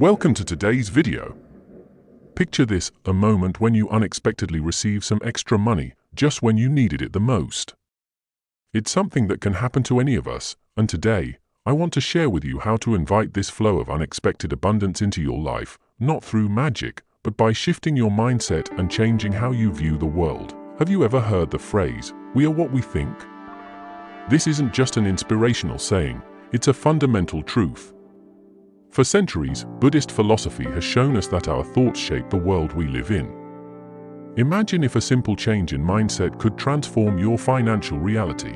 Welcome to today's video. Picture this, a moment when you unexpectedly receive some extra money just when you needed it the most. It's something that can happen to any of us, and today, I want to share with you how to invite this flow of unexpected abundance into your life, not through magic, but by shifting your mindset and changing how you view the world. Have you ever heard the phrase, "We are what we think"? This isn't just an inspirational saying, it's a fundamental truth. For centuries, Buddhist philosophy has shown us that our thoughts shape the world we live in. Imagine if a simple change in mindset could transform your financial reality.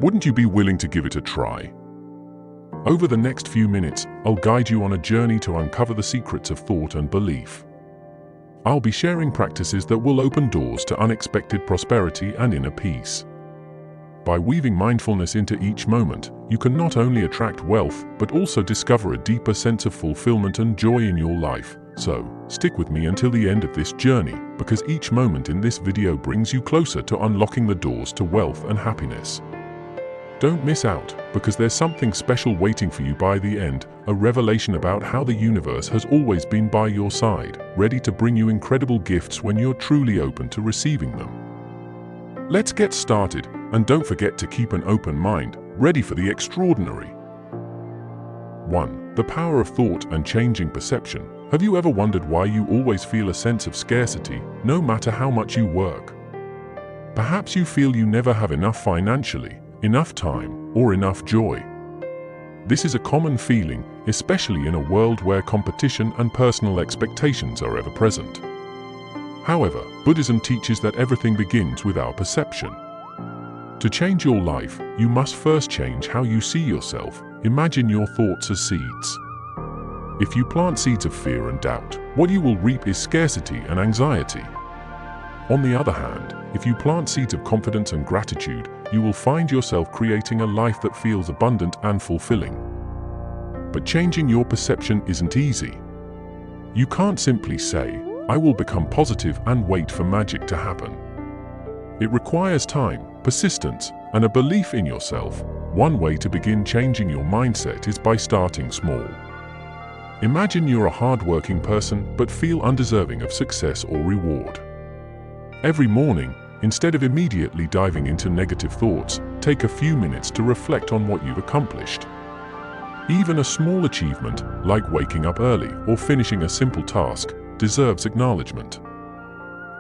Wouldn't you be willing to give it a try? Over the next few minutes, I'll guide you on a journey to uncover the secrets of thought and belief. I'll be sharing practices that will open doors to unexpected prosperity and inner peace. By weaving mindfulness into each moment, you can not only attract wealth, but also discover a deeper sense of fulfillment and joy in your life. So, stick with me until the end of this journey, because each moment in this video brings you closer to unlocking the doors to wealth and happiness. Don't miss out, because there's something special waiting for you by the end, a revelation about how the universe has always been by your side, ready to bring you incredible gifts when you're truly open to receiving them. Let's get started, and don't forget to keep an open mind, ready for the extraordinary. 1. The power of thought and changing perception. Have you ever wondered why you always feel a sense of scarcity, no matter how much you work? Perhaps you feel you never have enough financially, enough time, or enough joy. This is a common feeling, especially in a world where competition and personal expectations are ever present. However, Buddhism teaches that everything begins with our perception. To change your life, you must first change how you see yourself. Imagine your thoughts as seeds. If you plant seeds of fear and doubt, what you will reap is scarcity and anxiety. On the other hand, if you plant seeds of confidence and gratitude, you will find yourself creating a life that feels abundant and fulfilling. But changing your perception isn't easy. You can't simply say, "I will become positive," and wait for magic to happen. It requires time, persistence, and a belief in yourself. One way to begin changing your mindset is by starting small. Imagine you're a hard-working person but feel undeserving of success or reward. Every morning, instead of immediately diving into negative thoughts, take a few minutes to reflect on what you've accomplished. Even a small achievement, like waking up early or finishing a simple task, deserves acknowledgement.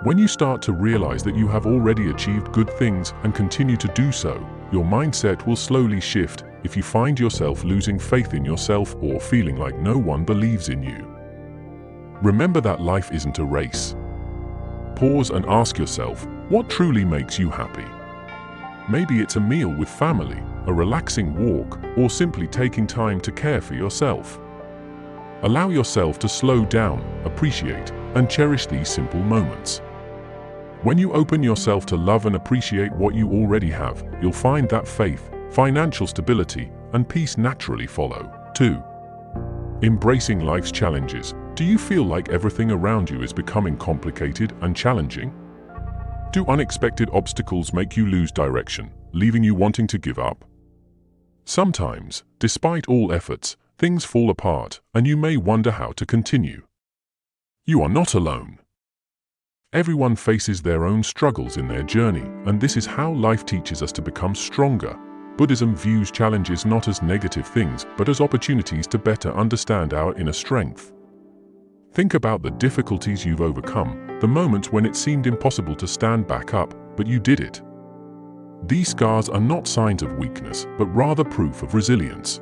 When you start to realize that you have already achieved good things and continue to do so, your mindset will slowly shift. If you find yourself losing faith in yourself or feeling like no one believes in you, remember that life isn't a race. Pause and ask yourself, what truly makes you happy? Maybe it's a meal with family, a relaxing walk, or simply taking time to care for yourself. Allow yourself to slow down, appreciate, and cherish these simple moments. When you open yourself to love and appreciate what you already have, you'll find that faith, financial stability, and peace naturally follow. 2. Embracing life's challenges. Do you feel like everything around you is becoming complicated and challenging? Do unexpected obstacles make you lose direction, leaving you wanting to give up? Sometimes, despite all efforts, things fall apart, and you may wonder how to continue. You are not alone. Everyone faces their own struggles in their journey, and this is how life teaches us to become stronger. Buddhism views challenges not as negative things, but as opportunities to better understand our inner strength. Think about the difficulties you've overcome, the moments when it seemed impossible to stand back up, but you did it. These scars are not signs of weakness, but rather proof of resilience.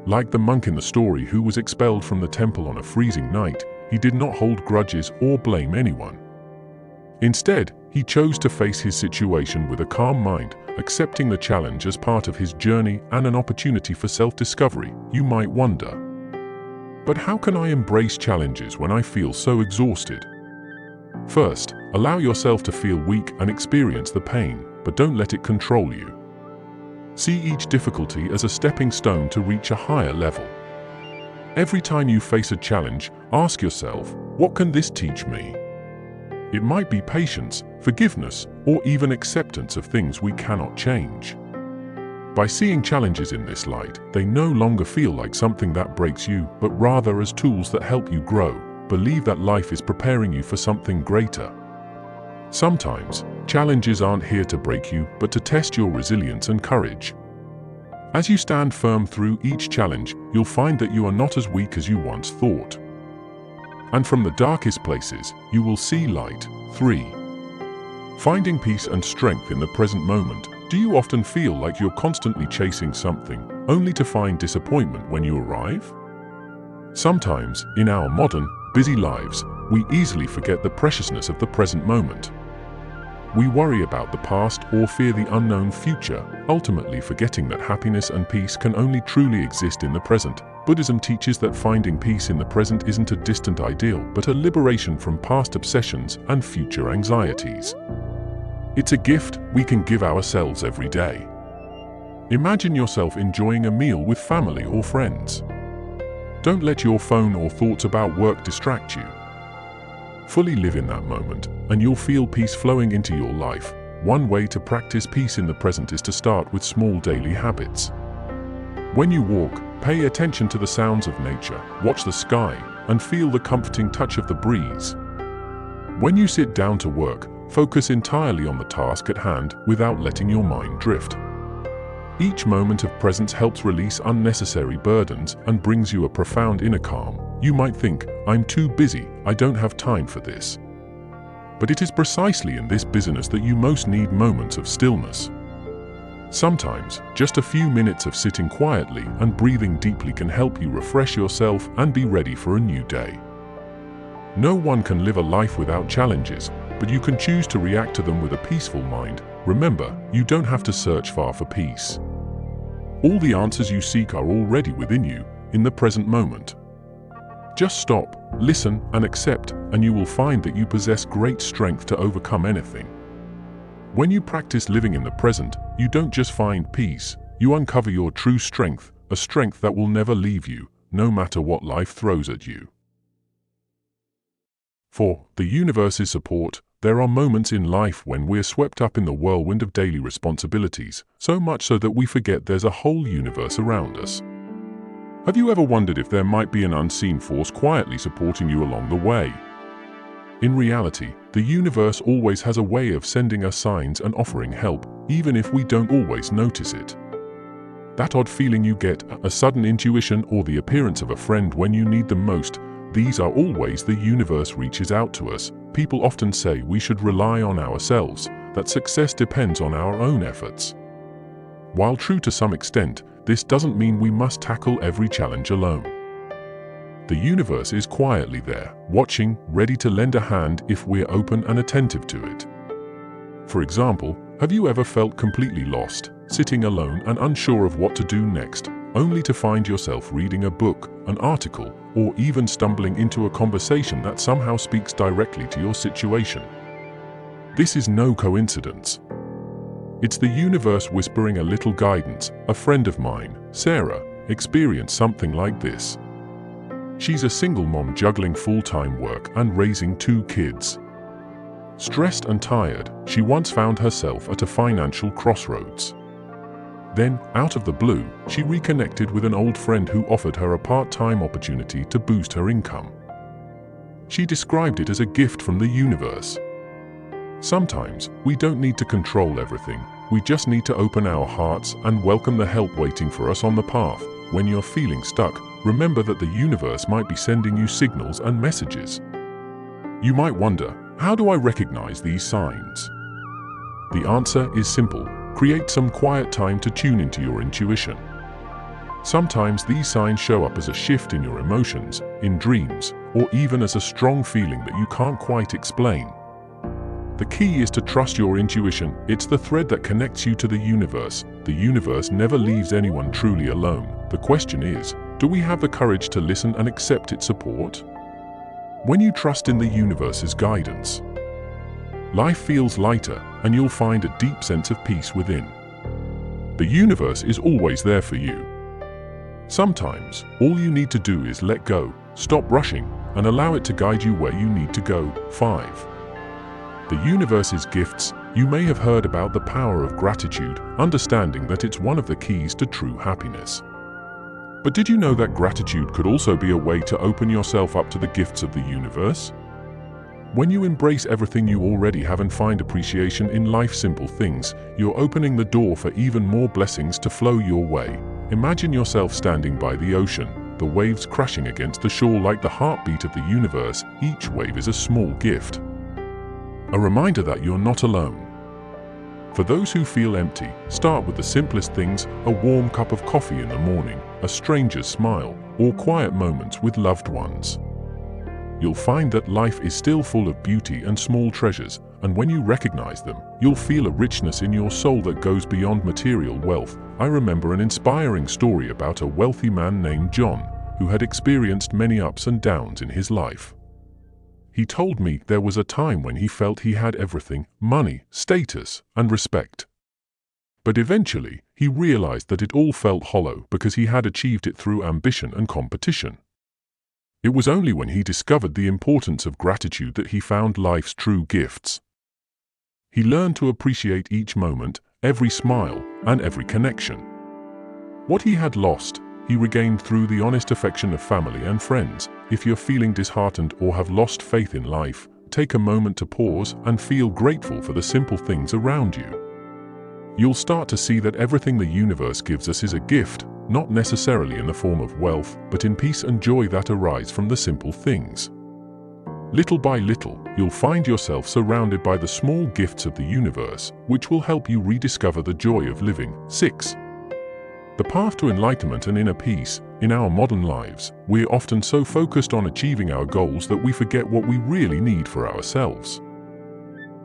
Like the monk in the story who was expelled from the temple on a freezing night, he did not hold grudges or blame anyone. Instead, he chose to face his situation with a calm mind, accepting the challenge as part of his journey and an opportunity for self-discovery. You might wonder, but how can I embrace challenges when I feel so exhausted? First, allow yourself to feel weak and experience the pain, but don't let it control you. See each difficulty as a stepping stone to reach a higher level. Every time you face a challenge, ask yourself, what can this teach me? It might be patience, forgiveness, or even acceptance of things we cannot change. By seeing challenges in this light, they no longer feel like something that breaks you, but rather as tools that help you grow. Believe that life is preparing you for something greater. Sometimes, challenges aren't here to break you, but to test your resilience and courage. As you stand firm through each challenge, you'll find that you are not as weak as you once thought. And from the darkest places, you will see light. 3. Finding peace and strength in the present moment. Do you often feel like you're constantly chasing something, only to find disappointment when you arrive? Sometimes, in our modern, busy lives, we easily forget the preciousness of the present moment. We worry about the past or fear the unknown future, ultimately forgetting that happiness and peace can only truly exist in the present. Buddhism teaches that finding peace in the present isn't a distant ideal, but a liberation from past obsessions and future anxieties. It's a gift we can give ourselves every day. Imagine yourself enjoying a meal with family or friends. Don't let your phone or thoughts about work distract you. Fully live in that moment, and you'll feel peace flowing into your life. One way to practice peace in the present is to start with small daily habits. When you walk, pay attention to the sounds of nature, watch the sky, and feel the comforting touch of the breeze. When you sit down to work, focus entirely on the task at hand without letting your mind drift. Each moment of presence helps release unnecessary burdens and brings you a profound inner calm. You might think, I'm too busy, I don't have time for this. But it is precisely in this busyness that you most need moments of stillness. Sometimes, just a few minutes of sitting quietly and breathing deeply can help you refresh yourself and be ready for a new day. No one can live a life without challenges, but you can choose to react to them with a peaceful mind. Remember, you don't have to search far for peace. All the answers you seek are already within you, in the present moment. Just stop, listen, and accept, and you will find that you possess great strength to overcome anything. When you practice living in the present, you don't just find peace, you uncover your true strength, a strength that will never leave you, no matter what life throws at you. For the universe's support, there are moments in life when we're swept up in the whirlwind of daily responsibilities, so much so that we forget there's a whole universe around us. Have you ever wondered if there might be an unseen force quietly supporting you along the way? In reality, the universe always has a way of sending us signs and offering help, even if we don't always notice it. That odd feeling you get, a sudden intuition, or the appearance of a friend when you need them most, these are all ways the universe reaches out to us. People often say we should rely on ourselves, that success depends on our own efforts. While true to some extent, this doesn't mean we must tackle every challenge alone. The universe is quietly there, watching, ready to lend a hand if we're open and attentive to it. For example, have you ever felt completely lost, sitting alone and unsure of what to do next, only to find yourself reading a book, an article, or even stumbling into a conversation that somehow speaks directly to your situation? This is no coincidence. It's the universe whispering a little guidance. A friend of mine, Sarah, experienced something like this. She's a single mom juggling full-time work and raising 2 kids. Stressed and tired, she once found herself at a financial crossroads. Then, out of the blue, she reconnected with an old friend who offered her a part-time opportunity to boost her income. She described it as a gift from the universe. Sometimes, we don't need to control everything, we just need to open our hearts and welcome the help waiting for us on the path. When you're feeling stuck, remember that the universe might be sending you signals and messages. You might wonder, how do I recognize these signs? The answer is simple. Create some quiet time to tune into your intuition. Sometimes these signs show up as a shift in your emotions, in dreams, or even as a strong feeling that you can't quite explain. The key is to trust your intuition. It's the thread that connects you to the universe. The universe never leaves anyone truly alone. The question is, do we have the courage to listen and accept its support? When you trust in the universe's guidance, life feels lighter, and you'll find a deep sense of peace within. The universe is always there for you. Sometimes, all you need to do is let go, stop rushing, and allow it to guide you where you need to go. 5. The universe's gifts. You may have heard about the power of gratitude, understanding that it's one of the keys to true happiness. But did you know that gratitude could also be a way to open yourself up to the gifts of the universe? When you embrace everything you already have and find appreciation in life's simple things, you're opening the door for even more blessings to flow your way. Imagine yourself standing by the ocean, the waves crashing against the shore like the heartbeat of the universe. Each wave is a small gift, a reminder that you're not alone. For those who feel empty, start with the simplest things: a warm cup of coffee in the morning, a stranger's smile, or quiet moments with loved ones. You'll find that life is still full of beauty and small treasures, and when you recognize them, you'll feel a richness in your soul that goes beyond material wealth. I remember an inspiring story about a wealthy man named John, who had experienced many ups and downs in his life. He told me there was a time when he felt he had everything: money, status, and respect. But eventually, he realized that it all felt hollow because he had achieved it through ambition and competition. It was only when he discovered the importance of gratitude that he found life's true gifts. He learned to appreciate each moment, every smile, and every connection. What he had lost, he regained through the honest affection of family and friends. If you're feeling disheartened or have lost faith in life, take a moment to pause and feel grateful for the simple things around you. You'll start to see that everything the universe gives us is a gift, not necessarily in the form of wealth, but in peace and joy that arise from the simple things. Little by little, you'll find yourself surrounded by the small gifts of the universe, which will help you rediscover the joy of living. 6. The path to enlightenment and inner peace. In our modern lives, we're often so focused on achieving our goals that we forget what we really need for ourselves.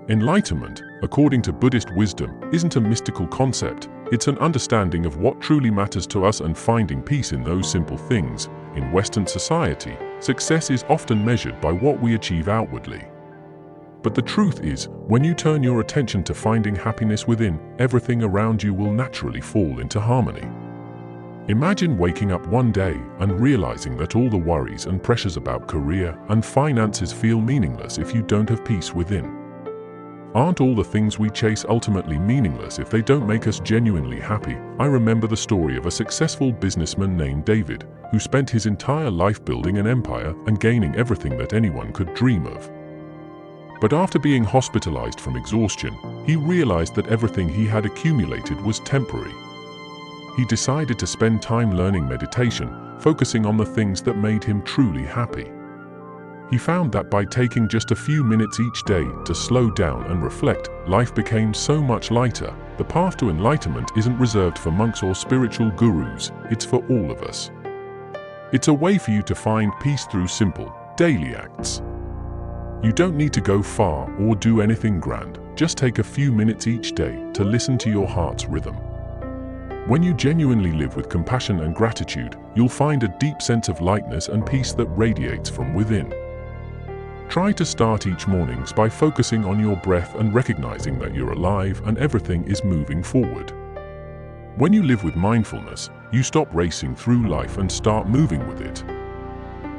Enlightenment, according to Buddhist wisdom, isn't a mystical concept. It's an understanding of what truly matters to us and finding peace in those simple things. In Western society, success is often measured by what we achieve outwardly. But the truth is, when you turn your attention to finding happiness within, everything around you will naturally fall into harmony. Imagine waking up one day and realizing that all the worries and pressures about career and finances feel meaningless if you don't have peace within. Aren't all the things we chase ultimately meaningless if they don't make us genuinely happy? I remember the story of a successful businessman named David, who spent his entire life building an empire and gaining everything that anyone could dream of. But after being hospitalized from exhaustion, he realized that everything he had accumulated was temporary. He decided to spend time learning meditation, focusing on the things that made him truly happy. He found that by taking just a few minutes each day to slow down and reflect, life became so much lighter. The path to enlightenment isn't reserved for monks or spiritual gurus, it's for all of us. It's a way for you to find peace through simple, daily acts. You don't need to go far or do anything grand, just take a few minutes each day to listen to your heart's rhythm. When you genuinely live with compassion and gratitude, you'll find a deep sense of lightness and peace that radiates from within. Try to start each morning by focusing on your breath and recognizing that you're alive and everything is moving forward. When you live with mindfulness, you stop racing through life and start moving with it.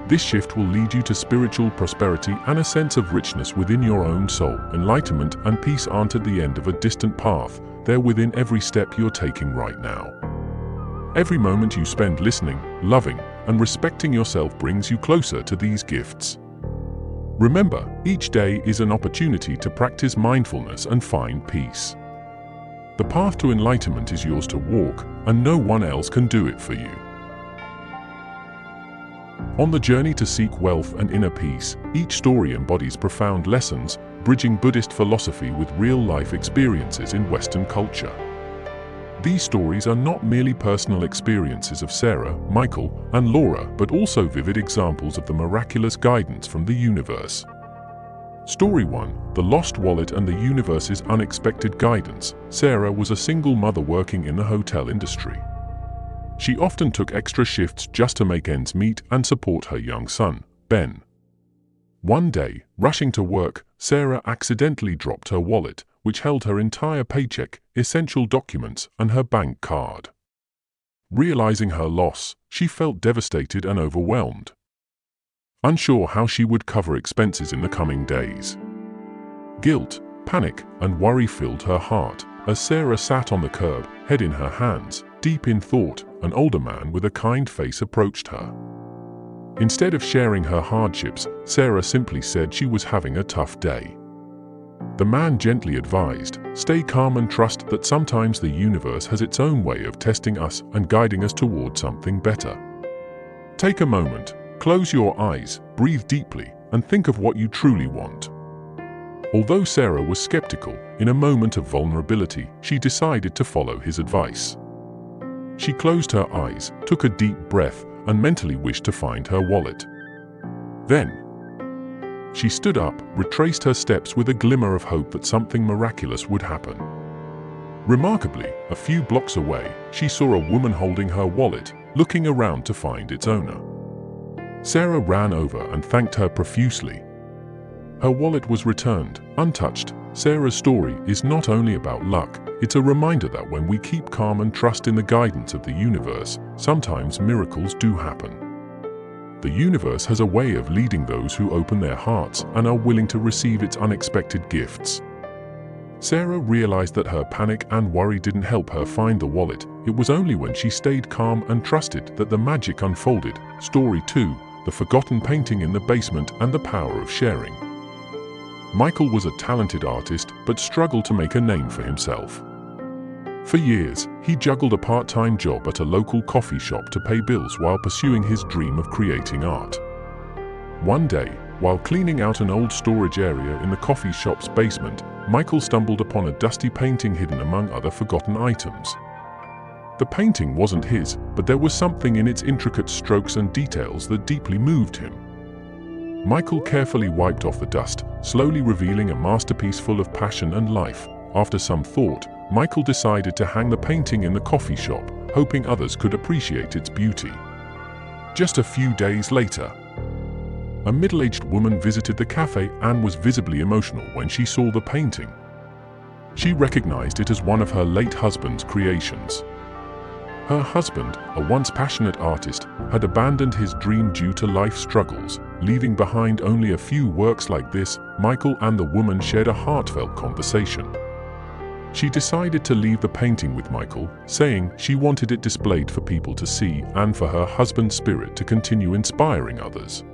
This shift will lead you to spiritual prosperity and a sense of richness within your own soul. Enlightenment and peace aren't at the end of a distant path, they're within every step you're taking right now. Every moment you spend listening, loving, and respecting yourself brings you closer to these gifts. Remember, each day is an opportunity to practice mindfulness and find peace. The path to enlightenment is yours to walk, and no one else can do it for you. On the journey to seek wealth and inner peace, each story embodies profound lessons, bridging Buddhist philosophy with real-life experiences in Western culture. These stories are not merely personal experiences of Sarah, Michael, and Laura, but also vivid examples of the miraculous guidance from the universe. Story 1: The Lost Wallet and the Universe's Unexpected Guidance. Sarah was a single mother working in the hotel industry. She often took extra shifts just to make ends meet and support her young son, Ben. One day, rushing to work, Sarah accidentally dropped her wallet, which held her entire paycheck, essential documents, and her bank card. Realizing her loss, she felt devastated and overwhelmed, unsure how she would cover expenses in the coming days. Guilt, Panic and worry filled her heart as Sarah sat on the curb, head in her hands. Deep in thought, an older man with a kind face approached her. Instead of sharing her hardships, Sarah simply said she was having a tough day. The man gently advised, "Stay calm and trust that sometimes the universe has its own way of testing us and guiding us toward something better. Take a moment, close your eyes, breathe deeply, and think of what you truly want." Although Sarah was skeptical, in a moment of vulnerability, she decided to follow his advice. She closed her eyes, took a deep breath, and mentally wished to find her wallet. Then, she stood up, retraced her steps with a glimmer of hope that something miraculous would happen. Remarkably, a few blocks away, she saw a woman holding her wallet, looking around to find its owner. Sarah ran over and thanked her profusely. Her wallet was returned, untouched. Sarah's story is not only about luck, it's a reminder that when we keep calm and trust in the guidance of the universe, sometimes miracles do happen. The universe has a way of leading those who open their hearts and are willing to receive its unexpected gifts. Sarah realized that her panic and worry didn't help her find the wallet. It was only when she stayed calm and trusted that the magic unfolded. Story 2: The Forgotten Painting in the Basement and the Power of Sharing. Michael was a talented artist but struggled to make a name for himself. For years, he juggled a part-time job at a local coffee shop to pay bills while pursuing his dream of creating art. One day, while cleaning out an old storage area in the coffee shop's basement, Michael stumbled upon a dusty painting hidden among other forgotten items. The painting wasn't his, but there was something in its intricate strokes and details that deeply moved him. Michael carefully wiped off the dust, slowly revealing a masterpiece full of passion and life. After some thought, Michael decided to hang the painting in the coffee shop, hoping others could appreciate its beauty. Just a few days later, a middle-aged woman visited the cafe and was visibly emotional when she saw the painting. She recognized it as one of her late husband's creations. Her husband, a once passionate artist, had abandoned his dream due to life struggles, leaving behind only a few works like this. Michael and the woman shared a heartfelt conversation. She decided to leave the painting with Michael, saying she wanted it displayed for people to see and for her husband's spirit to continue inspiring others.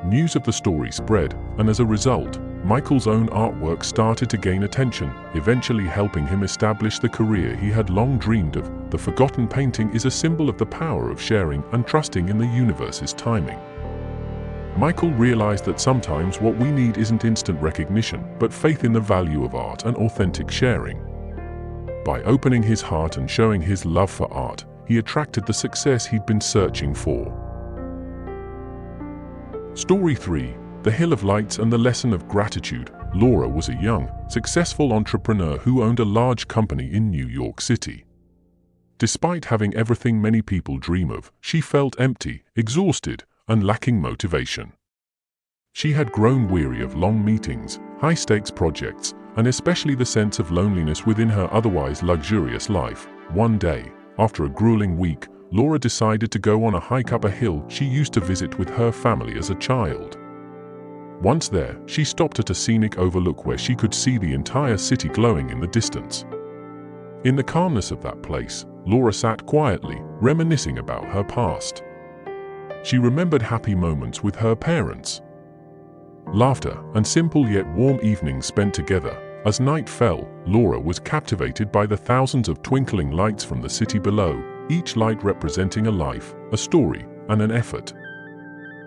News of the story spread, and as a result, Michael's own artwork started to gain attention, eventually helping him establish the career he had long dreamed of. The Forgotten Painting is a symbol of the power of sharing and trusting in the universe's timing. Michael realized that sometimes what we need isn't instant recognition, but faith in the value of art and authentic sharing. By opening his heart and showing his love for art, he attracted the success he'd been searching for. Story 3: The Hill of Lights and the Lesson of Gratitude. Laura was a young, successful entrepreneur who owned a large company in New York City. Despite having everything many people dream of, she felt empty, exhausted, and lacking motivation. She had grown weary of long meetings, high-stakes projects, and especially the sense of loneliness within her otherwise luxurious life. One day, after a grueling week, Laura decided to go on a hike up a hill she used to visit with her family as a child. Once there, she stopped at a scenic overlook where she could see the entire city glowing in the distance. In the calmness of that place, Laura sat quietly, reminiscing about her past. She remembered happy moments with her parents, laughter, and simple yet warm evenings spent together. As night fell, Laura was captivated by the thousands of twinkling lights from the city below, each light representing a life, a story, and an effort.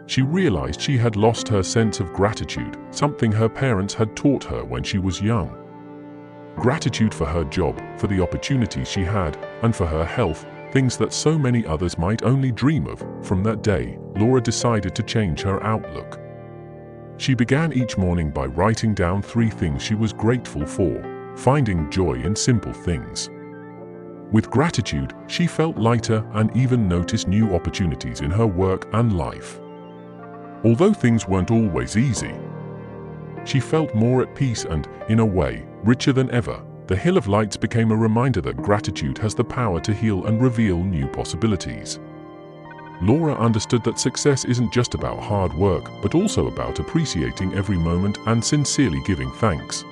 She realized she had lost her sense of gratitude, something her parents had taught her when she was young. Gratitude for her job, for the opportunities she had, and for her health, things that so many others might only dream of. From that day, Laura decided to change her outlook. She began each morning by writing down 3 things she was grateful for, finding joy in simple things. With gratitude, she felt lighter and even noticed new opportunities in her work and life. Although things weren't always easy, she felt more at peace and, in a way, richer than ever. The Hill of Lights became a reminder that gratitude has the power to heal and reveal new possibilities. Laura understood that success isn't just about hard work, but also about appreciating every moment and sincerely giving thanks.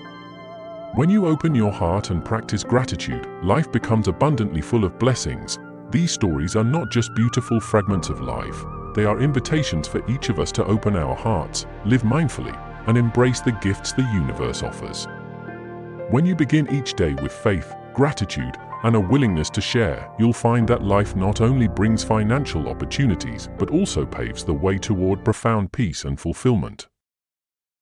When you open your heart and practice gratitude, life becomes abundantly full of blessings. These stories are not just beautiful fragments of life. They are invitations for each of us to open our hearts, live mindfully, and embrace the gifts the universe offers. When you begin each day with faith, gratitude, and a willingness to share, you'll find that life not only brings financial opportunities, but also paves the way toward profound peace and fulfillment.